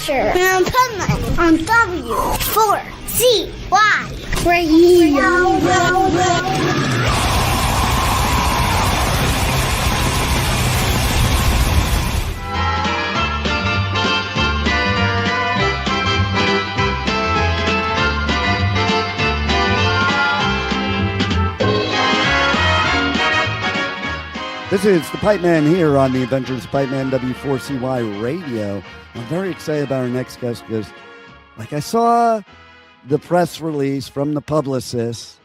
Blockbuster and Puntland on W4CY Radio. This is the Pipe Man here on the Adventures of Pipe Man W4CY Radio. I'm very excited about our next guest because, I saw the press release from the publicist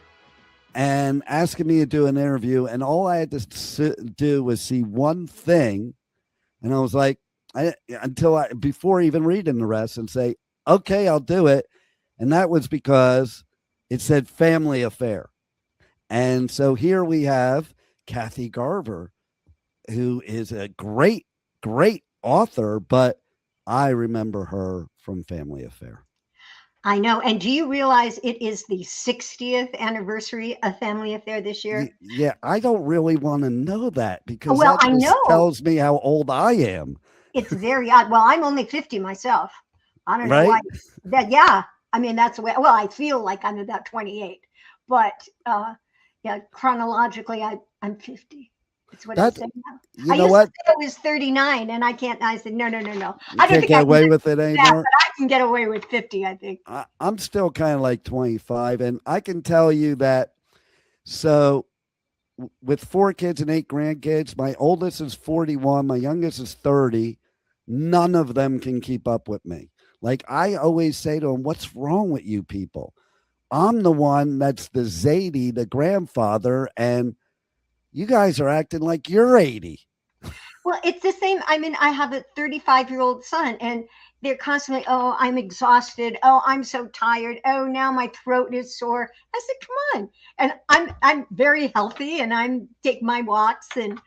and asking me to do an interview, and all I had to do was see one thing, and I was like, before even reading the rest, and say, okay, I'll do it, and that was because it said family affair. And so here we have Kathy Garver, who is a great author, but I remember her from Family Affair. I know. And do you realize it is the 60th anniversary of Family Affair this year? Yeah, I don't really want to know that because that just tells me how old I am. It's very odd. Well, I'm only 50 myself. I don't know why. I mean, that's the way. Well, I feel like I'm about 28, but chronologically, I'm 50. That's what I said now. I used to say I was 39, and I said, no. I don't think get away with it anymore. That, but I can get away with 50, I think. I'm still kind of like 25, and I can tell you that. So with 4 kids and 8 grandkids, my oldest is 41, my youngest is 30. None of them can keep up with me. Like I always say to them, what's wrong with you people? I'm the one that's the Zadie, the grandfather, and you guys are acting like you're 80. Well, it's the same. I mean, I have a 35-year-old son, and they're constantly, oh, I'm exhausted. Oh, I'm so tired. Oh, now my throat is sore. I said, come on. And I'm very healthy, and I'm take my walks, and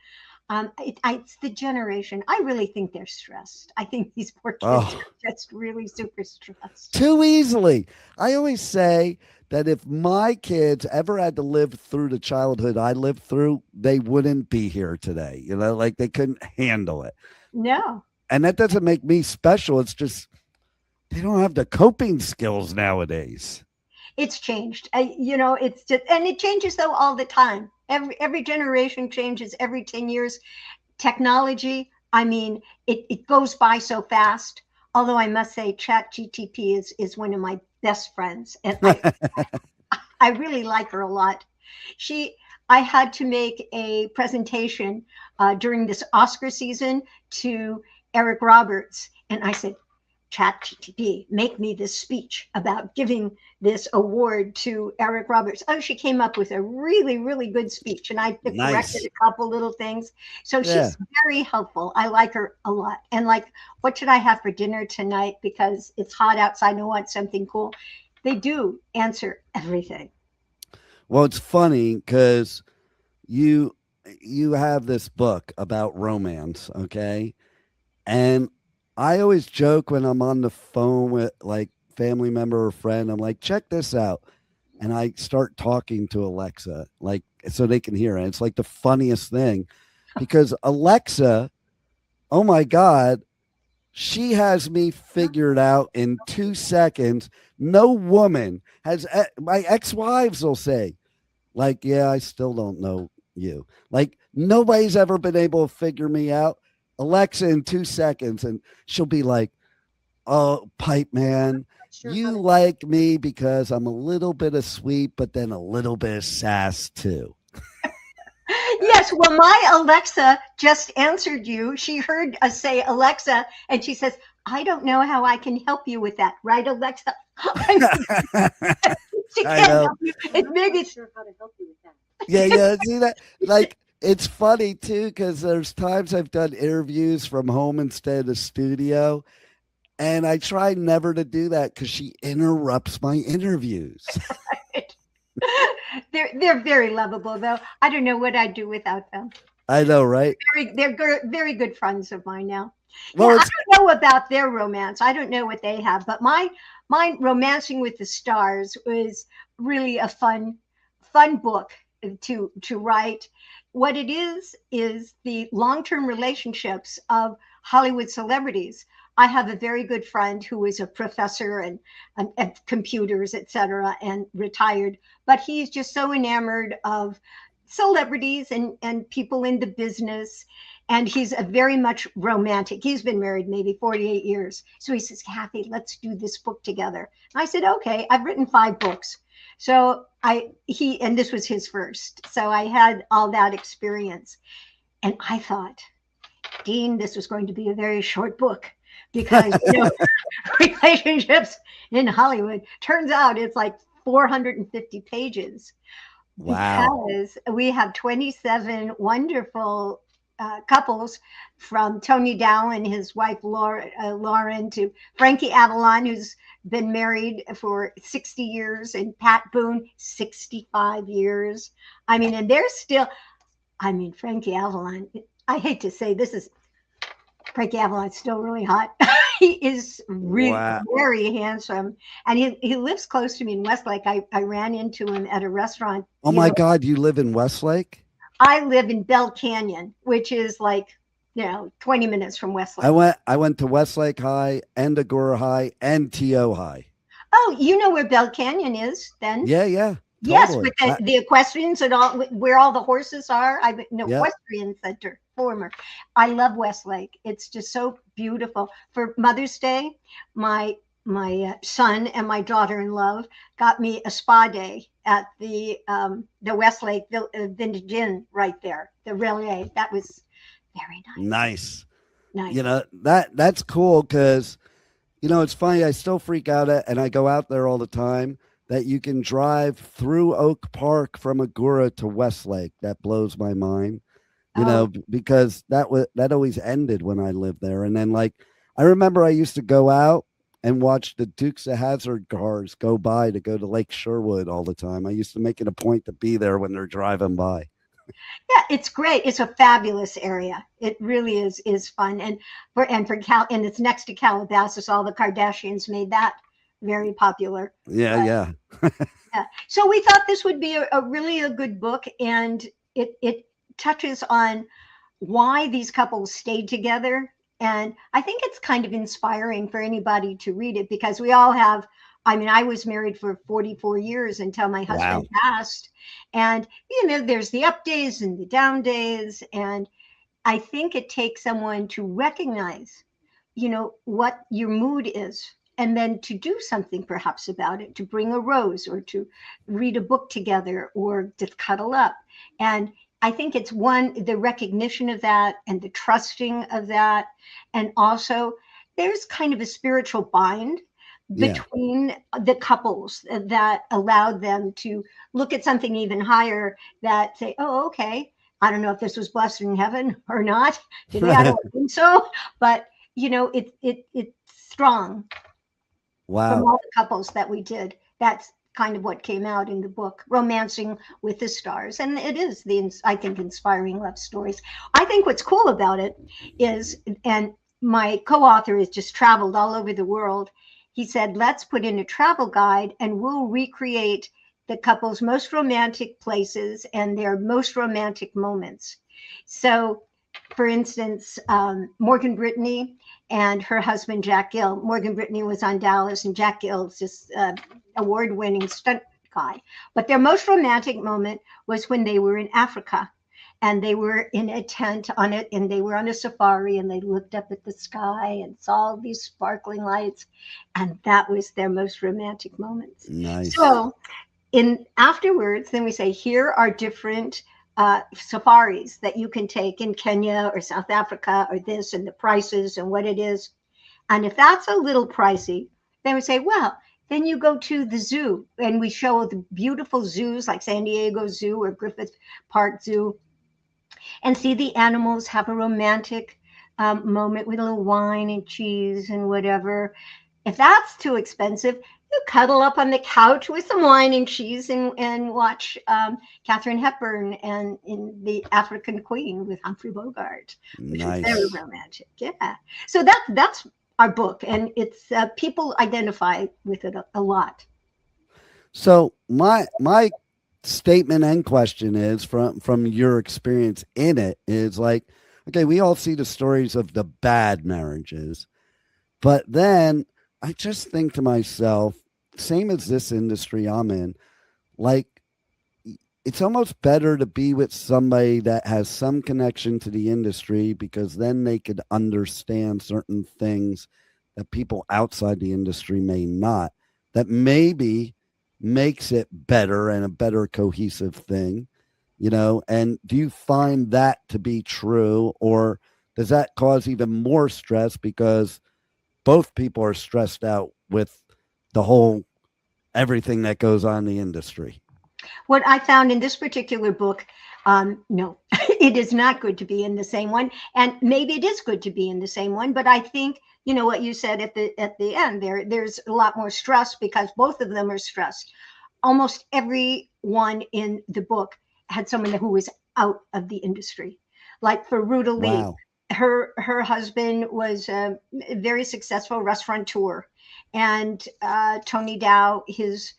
it's the generation. I really think they're stressed. I think these poor kids are just really super stressed. Too easily. I always say that if my kids ever had to live through the childhood I lived through, they wouldn't be here today. Like they couldn't handle it. No. And that doesn't make me special. It's just they don't have the coping skills nowadays. It's changed. It's just, and it changes though all the time. Every generation changes every 10 years. Technology, I mean, it goes by so fast. Although I must say ChatGPT is one of my best friends. And I really like her a lot. I had to make a presentation during this Oscar season to Eric Roberts. And I said, ChatGPT, make me this speech about giving this award to Eric Roberts. Oh, she came up with a really, really good speech, and I corrected a couple little things. So she's very helpful. I like her a lot. And what should I have for dinner tonight? Because it's hot outside and I want something cool. They do answer everything. Well, it's funny because you have this book about romance, okay? And I always joke when I'm on the phone with family member or friend, I'm like, check this out. And I start talking to Alexa, so they can hear it. It's like the funniest thing because Alexa, oh my God, she has me figured out in 2 seconds. No woman has, my ex-wives will say, I still don't know you. Nobody's ever been able to figure me out. Alexa in 2 seconds, and she'll be like, oh, Pipe Man, you like me because I'm a little bit of sweet, but then a little bit of sass too. Yes, well, my Alexa just answered you. She heard us say Alexa, and she says, I don't know how I can help you with that. Right, Alexa? She can't help you. Maybe sure how to help you with that. Yeah, see that? It's funny, too, because there's times I've done interviews from home instead of the studio, and I try never to do that because she interrupts my interviews. They're very lovable, though. I don't know what I'd do without them. I know, right? They're very good friends of mine now. Well, I don't know about their romance. I don't know what they have, but my Romancing with the Stars was really a fun book to write. What it is the long-term relationships of Hollywood celebrities. I have a very good friend who is a professor and at computers, etc., and retired, but he's just so enamored of celebrities and people in the business. And he's a very much romantic. He's been married maybe 48 years. So he says, Kathy, let's do this book together. And I said, okay, I've written 5 books. So and this was his first. So I had all that experience. And I thought, Dean, this was going to be a very short book because, relationships in Hollywood, turns out it's like 450 pages. Wow. Because we have 27 wonderful couples, from Tony Dow and his wife Lauren, to Frankie Avalon, who's been married for 60 years, and Pat Boone, 65 years. I mean, and they're still, Frankie Avalon, I hate to say this, is Frankie Avalon's still really hot. He is really very handsome, and he lives close to me in Westlake. I ran into him at a restaurant. Oh my God, you live in Westlake? I live in Bell Canyon, which is like, 20 minutes from Westlake. I went to Westlake High and Agora High and TO High. Oh, you know where Bell Canyon is then? Yeah. Yes, Totally. with the equestrians and all, where all the horses are. Equestrian Center, former. I love Westlake. It's just so beautiful. For Mother's Day, my son and my daughter-in-law got me a spa day at the Westlake Vintage Inn right there, the Relais. That was very nice. Nice. That's cool because, it's funny. I still freak out and I go out there all the time, that you can drive through Oak Park from Agora to Westlake. That blows my mind, because that always ended when I lived there. And then, like, I remember I used to go out and watch the Dukes of Hazzard cars go by to go to Lake Sherwood all the time. I used to make it a point to be there when they're driving by. Yeah, it's great. It's a fabulous area. It really is fun. And it's next to Calabasas. All the Kardashians made that very popular. Yeah. Yeah. So we thought this would be a really good book, and it touches on why these couples stayed together. And I think it's kind of inspiring for anybody to read it, because we all have, I was married for 44 years until my husband passed. And, there's the up days and the down days. And I think it takes someone to recognize, what your mood is, and then to do something perhaps about it, to bring a rose, or to read a book together, or just cuddle up. And I think it's the recognition of that, and the trusting of that. And also there's kind of a spiritual bind between the couples that allowed them to look at something even higher, that say, oh, okay, I don't know if this was blessed in heaven or not. Today, I don't think so. But, it's strong. Wow. From all the couples that we did. That's kind of what came out in the book, Romancing with the Stars. And it is I think, inspiring love stories. I think what's cool about it is, and my co-author has just traveled all over the world. He said, let's put in a travel guide and we'll recreate the couple's most romantic places and their most romantic moments. So, for instance, Morgan Brittany and her husband, Jack Gill. Morgan Brittany was on Dallas, and Jack Gill's just award-winning stunt guy. But their most romantic moment was when they were in Africa, and they were in a tent on it, and they were on a safari, and they looked up at the sky and saw these sparkling lights, and that was their most romantic moments. Nice. So afterwards, then we say, here are different safaris that you can take in Kenya or South Africa or this, and the prices and what it is. And if that's a little pricey, then we say, well, then you go to the zoo, and we show the beautiful zoos like San Diego Zoo or Griffith Park Zoo, and see the animals have a romantic moment with a little wine and cheese and whatever. If that's too expensive, you cuddle up on the couch with some wine and cheese and watch Katharine Hepburn and in The African Queen with Humphrey Bogart, which is very romantic. Yeah. So that's our book, and it's people identify with it a lot. So my statement and question is, from your experience in it, is like, okay, we all see the stories of the bad marriages, But then I just think to myself, same as this industry I'm in, like, it's almost better to be with somebody that has some connection to the industry, because then they could understand certain things that people outside the industry may not, that maybe makes it better and a better cohesive thing, and do you find that to be true, or does that cause even more stress because both people are stressed out with the whole everything that goes on in the industry? What I found in this particular book, no, it is not good to be in the same one, and maybe it is good to be in the same one. But I think what you said at the end there. There's a lot more stress because both of them are stressed. Almost everyone in the book had someone who was out of the industry. Like for Ruta Lee, Wow. her husband was a very successful restaurateur, and Tony Dow, his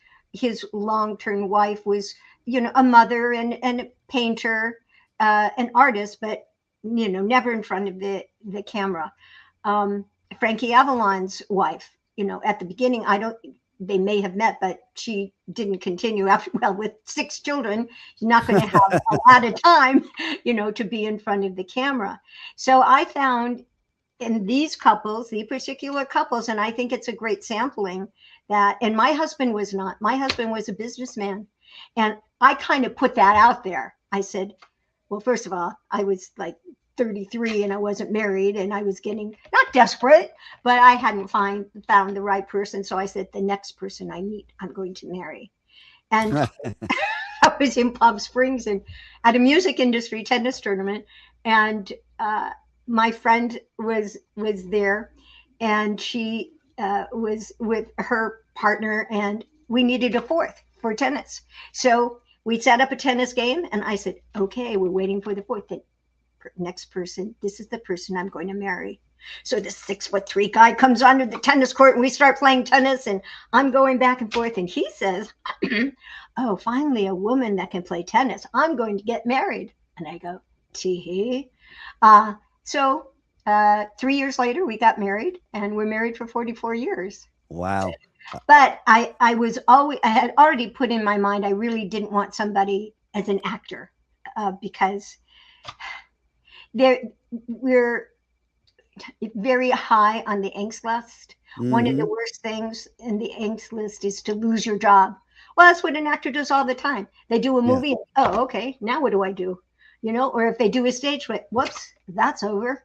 long-term wife, was a mother and a painter, an artist, but never in front of the camera. Frankie Avalon's wife, at the beginning, they may have met, but she didn't continue after. Well, with 6 children, she's not going to have a lot of time, to be in front of the camera. So I found in these couples, the particular couples, and I think it's a great sampling, and my husband was not. My husband was a businessman. And I kind of put that out there. I said, well, first of all, I was like 33 and I wasn't married, and I was getting not desperate, but I hadn't found the right person. So I said, the next person I meet, I'm going to marry. And I was in Palm Springs and at a music industry tennis tournament, and my friend was there, and she was with her partner, and we needed a fourth for tennis. So we set up a tennis game, and I said, okay, we're waiting for the fourth. The next person, this is the person I'm going to marry. So the 6'3" guy comes onto the tennis court, and we start playing tennis, and I'm going back and forth, and he says, oh, finally a woman that can play tennis. I'm going to get married. And I go, tee-hee. So 3 years later, we got married, and we're married for 44 years. Wow. But I had already put in my mind, I really didn't want somebody as an actor, because we're very high on the angst list. Mm-hmm. One of the worst things in the angst list is to lose your job. Well, that's what an actor does all the time. They do a movie. Yeah. Oh, okay. Now what do I do? Or if they do a stage play, whoops, that's over.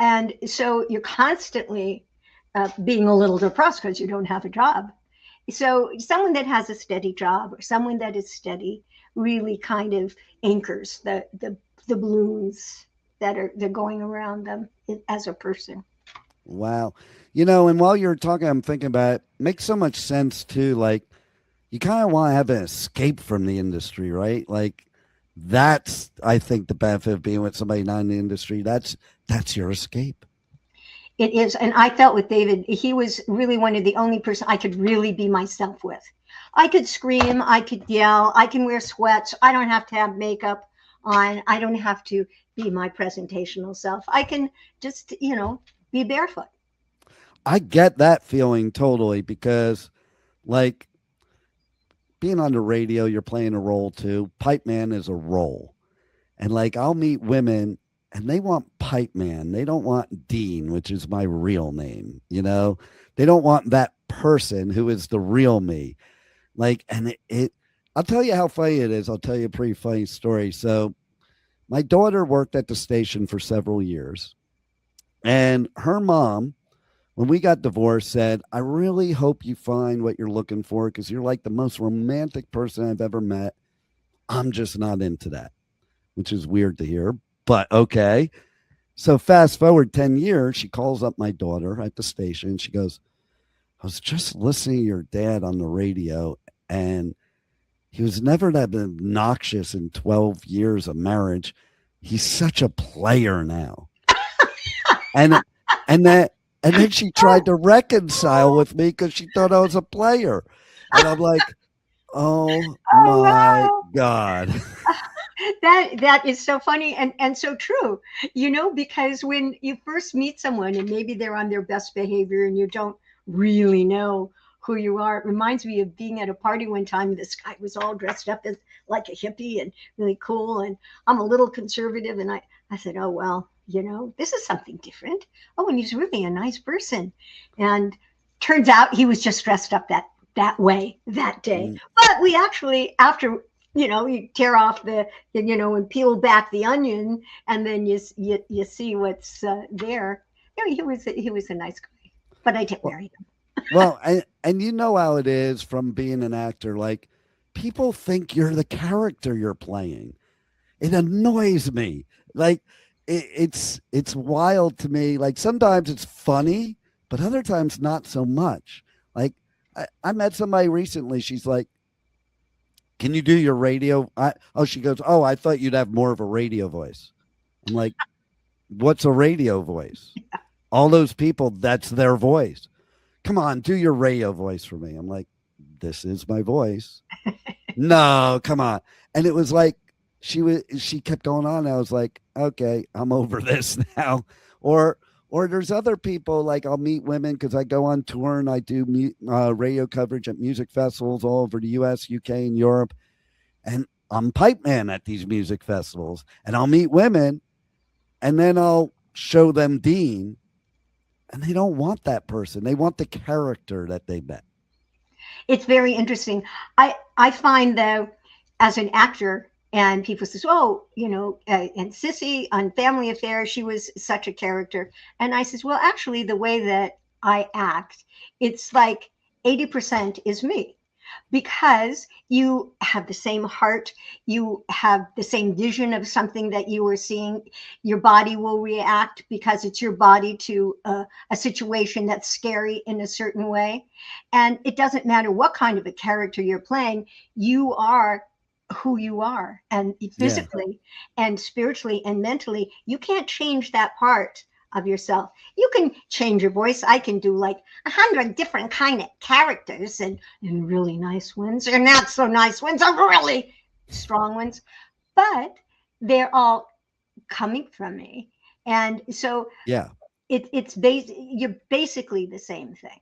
And so you're constantly being a little depressed because you don't have a job. So someone that has a steady job, or someone that is steady, really kind of anchors the balloons they're going around them as a person. Wow. And while you're talking, I'm thinking about it, makes so much sense too. Like, you kind of want to have an escape from the industry, right? Like, that's, I think, the benefit of being with somebody not in the industry. That's your escape. It is. And I felt with David, he was really one of the only person I could really be myself with. I could scream, I could yell, I can wear sweats. I don't have to have makeup on. I don't have to be my presentational self. I can just, be barefoot. I get that feeling totally, because like being on the radio, you're playing a role too. Pipe man is a role. And like, I'll meet women and they want Pipe Man. They don't want Dean, which is my real name. They don't want that person who is the real me. Like, and I'll tell you how funny it is. I'll tell you a pretty funny story. So my daughter worked at the station for several years, and her mom, when we got divorced, said, I really hope you find what you're looking for, because you're like the most romantic person I've ever met. I'm just not into that, which is weird to hear, but okay. So fast forward 10 years, she calls up my daughter at the station. She goes, I was just listening to your dad on the radio, and he was never that obnoxious in 12 years of marriage. He's such a player now. and then she tried to reconcile with me because she thought I was a player. And I'm like, oh my God. That is so funny and so true, because when you first meet someone and maybe they're on their best behavior and you don't really know who you are. It reminds me of being at a party one time. This guy was all dressed up as like a hippie and really cool, and I'm a little conservative, and I said, oh well, this is something different. Oh, and he's really a nice person. And turns out he was just dressed up that way that day. But we actually, after you tear off and peel back the onion, and then you see what's there. He was a nice guy, but I didn't marry him. Well, and you know how it is from being an actor. Like, people think you're the character you're playing. It annoys me. Like, it's wild to me. Like, sometimes it's funny, but other times not so much. Like, I met somebody recently. She's like, can you do your radio? She goes, oh, I thought you'd have more of a radio voice. I'm like, what's a radio voice? All those people, that's their voice. Come on, do your radio voice for me. I'm like, this is my voice. No, come on. And it was like, she kept going on. I was like, okay, I'm over this now. Or there's other people, like I'll meet women because I go on tour and I do radio coverage at music festivals all over the US, UK, and Europe. And I'm pipe man at these music festivals. And I'll meet women and then I'll show them Dean. And they don't want that person. They want the character that they met. It's very interesting. I find, though, as an actor, and people say, oh, and Cissy on Family Affairs, she was such a character. And I says, well, actually, the way that I act, it's like 80% is me. Because you have the same heart, you have the same vision of something that you are seeing. Your body will react because it's your body to a situation that's scary in a certain way. And it doesn't matter what kind of a character you're playing, you are who you are, and physically and spiritually and mentally. You can't change that part of yourself. You can change your voice. I can do like 100 different kind of characters, and really nice ones, and not so nice ones, and really strong ones, but they're all coming from me. And so you're basically the same thing.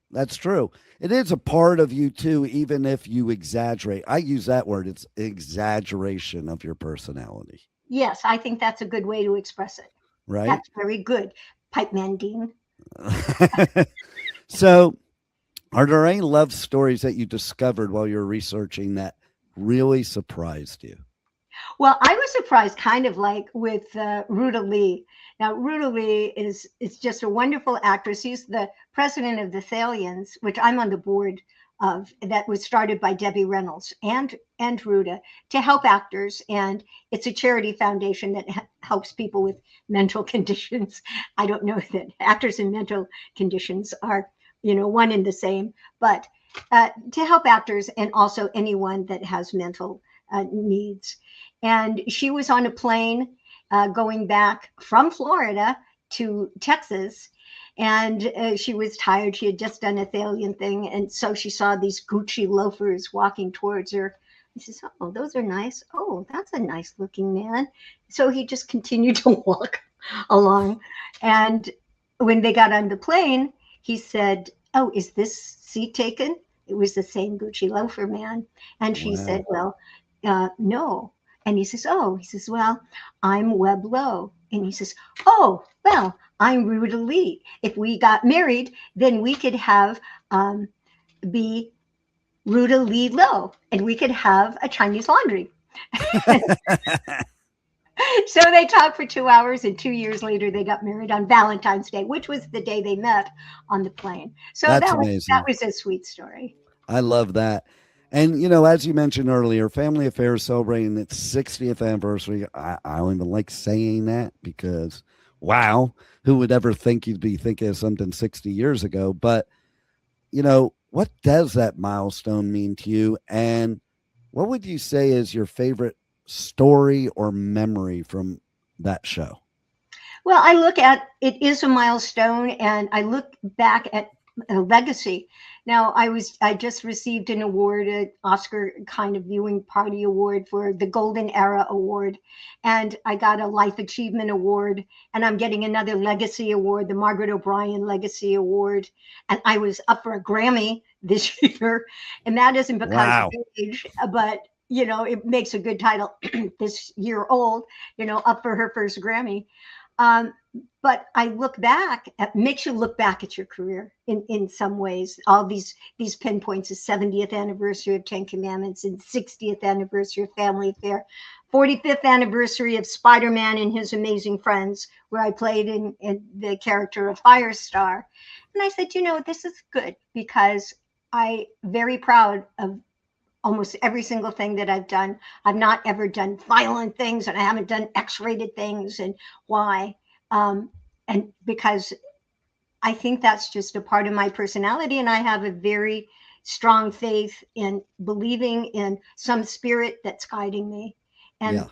That's true. It is a part of you too, even if you exaggerate. I use that word. It's exaggeration of your personality. Yes, I think that's a good way to express it. Right? That's very good. Pipe man Dean. So, are there any love stories that you discovered while you're researching that really surprised you? Well, I was surprised kind of like with Ruta Lee. Now, Ruta Lee is just a wonderful actress. She's the president of the Thalians, which I'm on the board of, that was started by Debbie Reynolds and Ruta to help actors. And it's a charity foundation that helps people with mental conditions. I don't know that actors and mental conditions are, one and the same, but to help actors and also anyone that has mental needs. And she was on a plane going back from Florida to Texas. And she was tired. She had just done a Thalian thing. And so she saw these Gucci loafers walking towards her. He says, oh, those are nice. Oh, that's a nice looking man. So he just continued to walk along. And when they got on the plane, he said, oh, is this seat taken? It was the same Gucci loafer man. And she said, well, no. And he says, well, I'm Webb Lowe. And he says, oh, well, I'm Ruta Lee. If we got married, then we could have be Ruta Lee Lowe, and we could have a Chinese laundry. So they talked for 2 hours, and 2 years later, they got married on Valentine's Day, which was the day they met on the plane. So that was a sweet story. I love that. And, as you mentioned earlier, Family Affairs celebrating its 60th anniversary. I don't even like saying that because, wow, who would ever think you'd be thinking of something 60 years ago? But, what does that milestone mean to you? And what would you say is your favorite story or memory from that show? Well, I look at it is a milestone, and I look back at a legacy. Now, I just received an award, an Oscar kind of viewing party award for the Golden Era Award, and I got a Life Achievement Award, and I'm getting another Legacy Award, the Margaret O'Brien Legacy Award, and I was up for a Grammy this year, and that isn't because Wow. of age, but it makes a good title. This year old, up for her first Grammy. Um, but I look back at makes you look back at your career in some ways. All these pinpoints: the 70th anniversary of Ten Commandments, and 60th anniversary of Family Affair, 45th anniversary of Spider-Man and His Amazing Friends, where I played in the character of Firestar. And I said, this is good because I very proud of almost every single thing that I've done. I've not ever done violent things, and I haven't done X-rated things. And why? And because I think that's just a part of my personality, and I have a very strong faith in believing in some spirit that's guiding me. And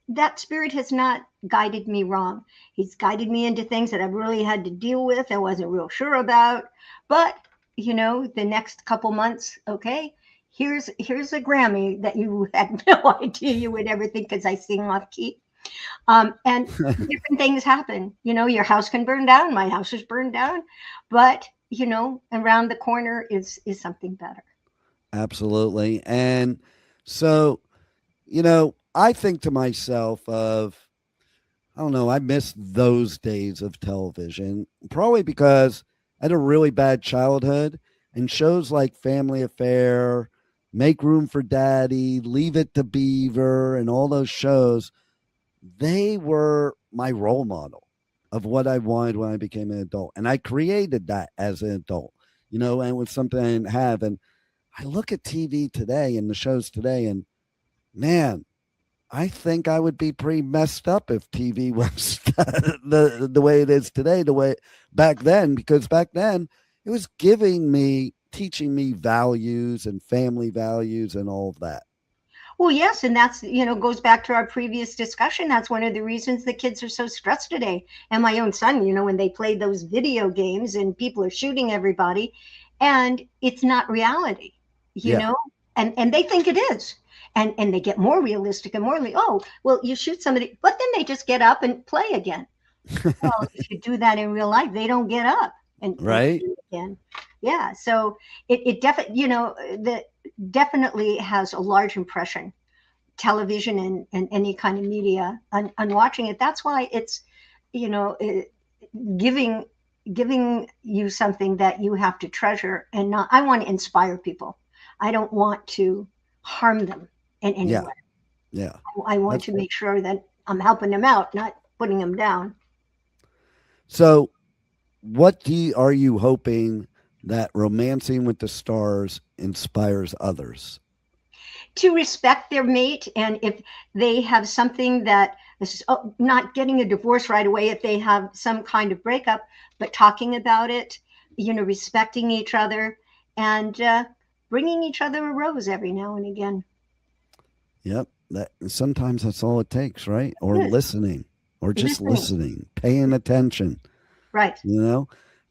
that spirit has not guided me wrong. He's guided me into things that I've really had to deal with. I wasn't real sure about, but the next couple months, okay, here's a Grammy that you had no idea you would ever think, because I sing off key. And different things happen. Your house can burn down. My house is burned down, but around the corner is something better. Absolutely. And so, I think to myself of, I don't know, I miss those days of television, probably because I had a really bad childhood, and shows like Family Affair, Make Room for Daddy, Leave It to Beaver, and all those shows, they were my role model of what I wanted when I became an adult. And I created that as an adult, and it was something I didn't have. And I look at TV today and the shows today, and man, I think I would be pretty messed up if TV was the way it is today, the way back then, because back then it was teaching me values and family values and all of that. Well, yes, and that's, goes back to our previous discussion. That's one of the reasons the kids are so stressed today. And my own son, when they play those video games and people are shooting everybody, and it's not reality, and they think it is. And they get more realistic and more oh, well, you shoot somebody, but then they just get up and play again. Well, if you do that in real life, they don't get up and right again. Yeah, so it definitely, that definitely has a large impression, television and any kind of media on watching it. That's why it's, giving you something that you have to treasure, and not. I want to inspire people. I don't want to harm them in any way. Yeah. I want to make sure that I'm helping them out, not putting them down. So what are you hoping that Romancing with the Stars inspires others? To respect their mate, and if they have something that is not getting a divorce right away, if they have some kind of breakup, but talking about it, respecting each other, and bringing each other a rose every now and again. Yep. Sometimes that's all it takes, right? Or listening, or just listening, paying attention. Right.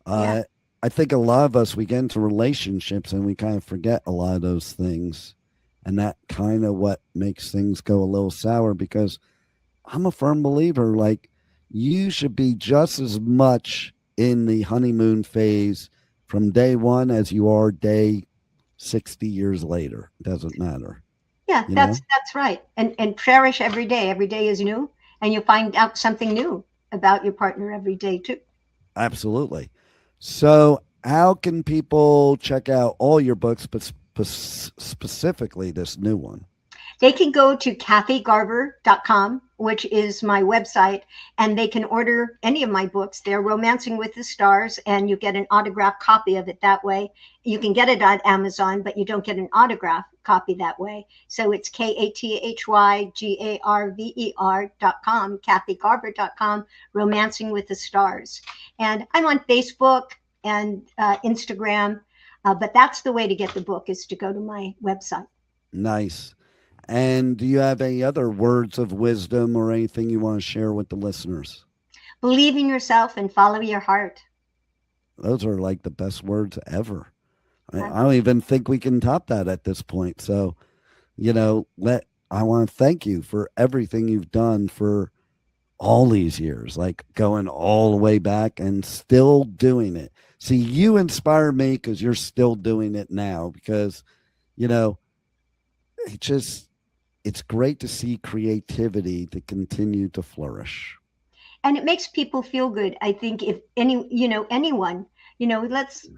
I think a lot of us, we get into relationships and we kind of forget a lot of those things. And that kind of what makes things go a little sour, because I'm a firm believer, like, you should be just as much in the honeymoon phase from day one as you are day 60 years later. It doesn't matter. Yeah, that's right. And cherish every day. Every day is new, and you find out something new about your partner every day too. Absolutely. So how can people check out all your books, but specifically this new one? They can go to kathygarver.com, which is my website, and they can order any of my books. They're Romancing with the Stars, and you get an autographed copy of it that way. You can get it on Amazon, but you don't get an autographed copy that way. So it's kathygarver.com, kathygarver.com, Romancing with the Stars. And I'm on Facebook and Instagram, but that's the way to get the book, is to go to my website. Nice. And do you have any other words of wisdom or anything you want to share with the listeners? Believe in yourself and follow your heart. those are like the best words ever. I don't even think we can top that at this point. So, I want to thank you for everything you've done for all these years, like going all the way back and still doing it. See, you inspire me because you're still doing it now, because, it's great to see creativity to continue to flourish. And it makes people feel good. I think if anyone, let's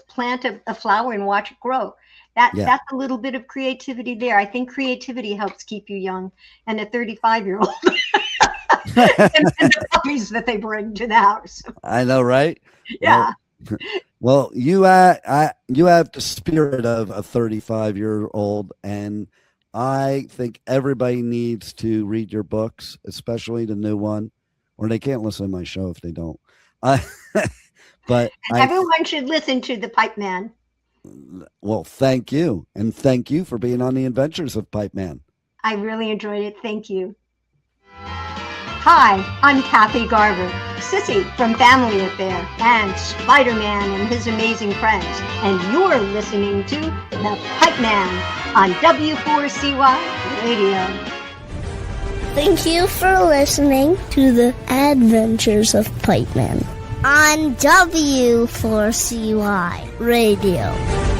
plant a flower and watch it grow. That's a little bit of creativity there. I think creativity helps keep you young, and a 35-year-old and the puppies that they bring to the house. I know, right? Yeah. Well, you have the spirit of a 35-year-old, and I think everybody needs to read your books, especially the new one, or they can't listen to my show if they don't. But everyone should listen to the Pipe Man. Well, thank you. And thank you for being on the Adventures of Pipe Man. I really enjoyed it. Thank you. Hi, I'm Kathy Garver, Cissy from Family Affair, and Spider-Man and his amazing friends. And you're listening to The Pipe Man on W4CY Radio. Thank you for listening to the Adventures of Pipe Man on W4CY Radio.